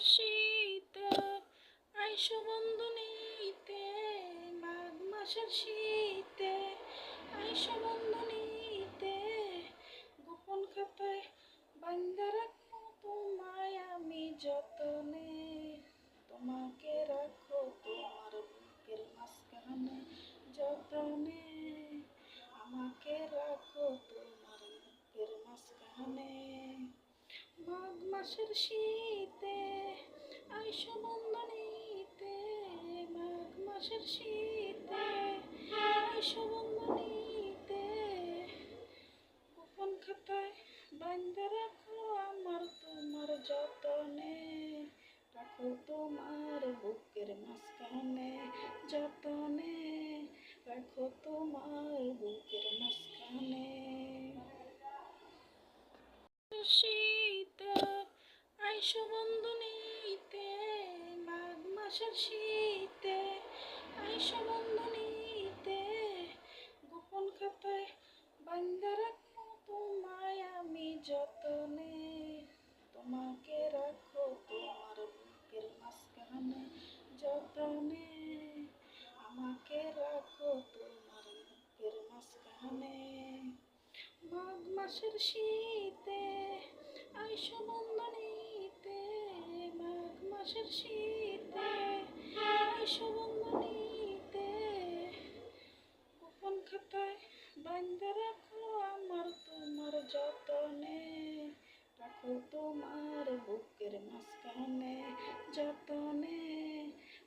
শীতে আইসো বন্ধু নিতে, মাঘ মাসের শীতে আইসো বন্ধু নিতে, গোপন খাতায় বান্ধা রাখবো তোমায় আমি যতনে, তোমাকে রাখো তোমার বুকের মাঝখানে যতনে, আমাকে রাখো তোমার বুকের মাঝখানে। মাঘ মাসের শীতে আইসো বন্ধু নিতে, মাঘ মাসের শীতে আইসো বন্ধু নিতে, গোপন খাতায় বান্ধা রাখো আমার তোমার যতনে, রাখো তোমার বুকের মাঝখানে যতনে, রাখো তোমার বুকের মাঝখানে। শীতে আইসো বন্ধু নিতে, মাঘ মাসের শীতে আইসো বন্ধু নিতে, গোপন খাতায় বান্ধা রাখবো তোমায় আমি যতনে, তোমাকে রাখো তোমার বুকের মাঝখানে যতনে, আমাকে রাখো তোমার বুকের মাঝখানে। মাঘ মাসের শীতে আইসো বন্ধু নিতে, মাঘ মাসের শীতে আইসো বন্ধু নিতে, গোপন খাতায় বান্ধা রাখো আমার তোমার যতনে, রাখো তোমার বুকের মাঝখানে যতনে,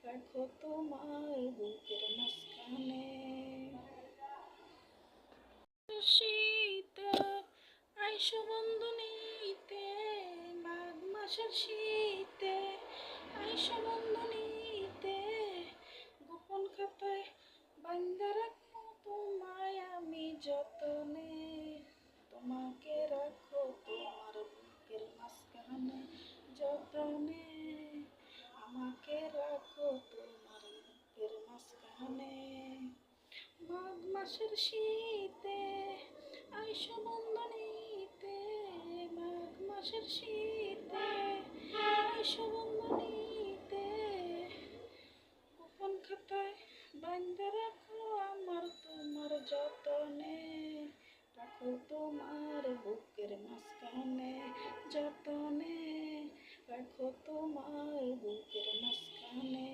রাখো তোমার বুকের মাঝখানে। শীতে আইসো বন্ধু নিতে, মাঘ মাসের শীতে আইসো বন্ধু নিতে, গোপন খাতায় বান্ধা রাখবো তোমায় আমি যতনে, তোমাকে রাখো তোমার বুকের মাঝখানে যতনে, আমাকে রাখো তোমার বুকের মাঝখানে। মাঘ মাসের শীতে আইসো বন্ধু নিতে, মাঘ মাসের শীতে আইসো বন্ধু নিতে, গোপন খাতায় বান্ধা রাখো আমার তোমার যতনে, রাখো তোমার বুকের মাঝখানে যতনে, রাখো তোমার বুকের মাঝখানে।